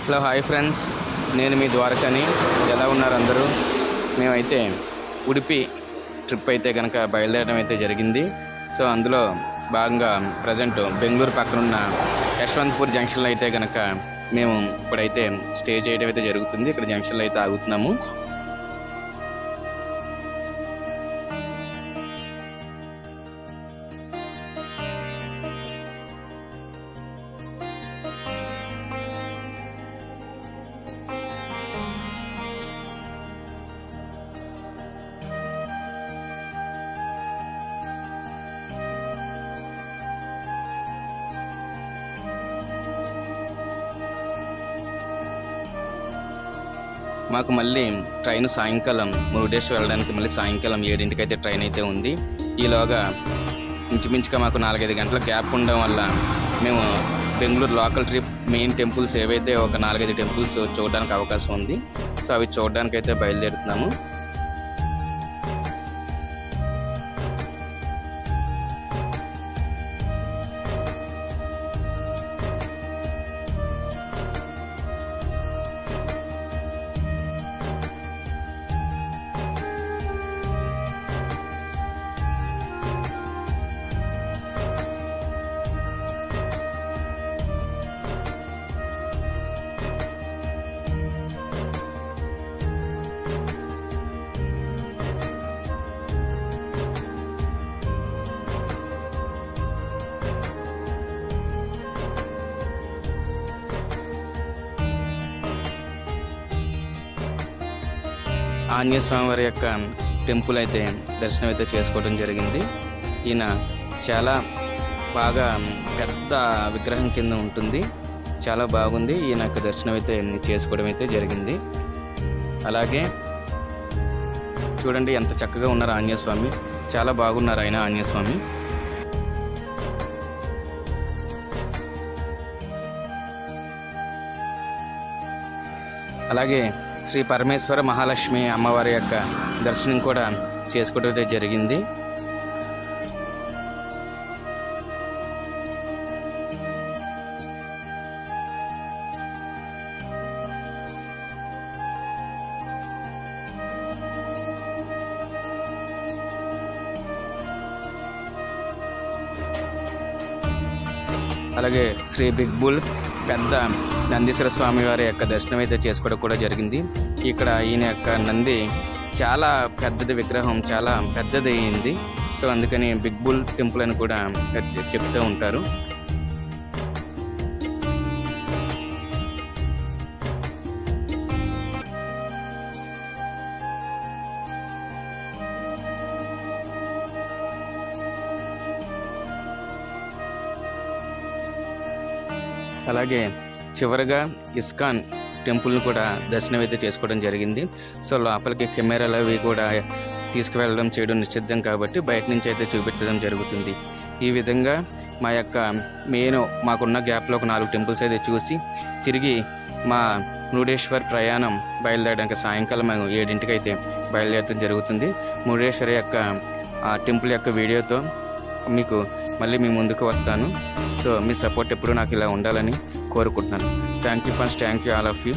Hello hi friends, నేను మీ ద్వారకని. ఎలా ఉన్నారు అందరూ? మేమైతే ఉడిపి ట్రిప్ అయితే కనుక బయలుదేరడం అయితే జరిగింది. సో అందులో భాగంగా ప్రజెంట్ బెంగళూరు పక్కనున్న యశ్వంతపూర్ జంక్షన్లో అయితే కనుక మేము ఇప్పుడైతే స్టే చేయడం అయితే జరుగుతుంది. ఇక్కడ జంక్షన్లో అయితే ఆగుతున్నాము. మాకు మళ్ళీ ట్రైన్ సాయంకాలం మురుడేశ్వర్ వెళ్ళడానికి మళ్ళీ సాయంకాలం 7ంటికి అయితే ట్రైన్ అయితే ఉంది. ఈలోగా ఇంచుమించుగా మాకు 4-5 గంటల గ్యాప్ ఉండడం వల్ల మేము Bengaluru local trip main temples ఏవైతే ఒక 4-5 టెంపుల్స్ చూడడానికి అవకాశం ఉంది. సో అవి చూడడానికి అయితే బయలుదేరుతున్నాము. ఆంజనేయ స్వామి వారి యొక్క టెంపుల్ అయితే దర్శనం అయితే చేసుకోవడం జరిగింది. ఈయన చాలా బాగా పెద్ద విగ్రహం కింద ఉంటుంది, చాలా బాగుంది. ఈయన యొక్క దర్శనం అయితే చేసుకోవడం అయితే జరిగింది. అలాగే చూడండి ఎంత చక్కగా ఉన్నారు ఆంజనేయ స్వామి, చాలా బాగున్నారు ఆయన ఆంజనేయ స్వామి. అలాగే శ్రీ పరమేశ్వర మహాలక్ష్మి అమ్మవారి యొక్క దర్శనం కూడా చేసుకోవడం అయితే జరిగింది. అలాగే శ్రీ బిగ్ బుల్ పెద్ద నందీశ్వర స్వామి వారి యొక్క దర్శనం అయితే చేసుకోవడం కూడా జరిగింది. ఇక్కడ ఈయన యొక్క నంది చాలా పెద్దది, విగ్రహం చాలా పెద్దది అయింది. సో అందుకని బిగ్ బుల్ టెంపుల్ అని కూడా చెప్తూ ఉంటారు. అలాగే చివరగా ఇస్కాన్ టెంపుల్ని కూడా దర్శనం అయితే చేసుకోవడం జరిగింది. సో లోపలికి కెమెరాలు అవి కూడా తీసుకువెళ్ళడం చేయడం నిషిద్ధం కాబట్టి బయట నుంచి అయితే చూపించడం జరుగుతుంది. ఈ విధంగా మా యొక్క మాకున్న గ్యాప్లో ఒక 4 టెంపుల్స్ అయితే చూసి తిరిగి మా మురుడేశ్వర్ ప్రయాణం బయలుదేరడానికి సాయంకాలం 7ంటికి అయితే బయలుదేరడం జరుగుతుంది. మురుడేశ్వర్ యొక్క ఆ టెంపుల్ యొక్క వీడియోతో మీకు మళ్ళీ మీ ముందుకు వస్తాను. సో మీ సపోర్ట్ ఎప్పుడు నాకు ఇలా ఉండాలని కోరుకుంటున్నాను. Thank you first, thank you all of you.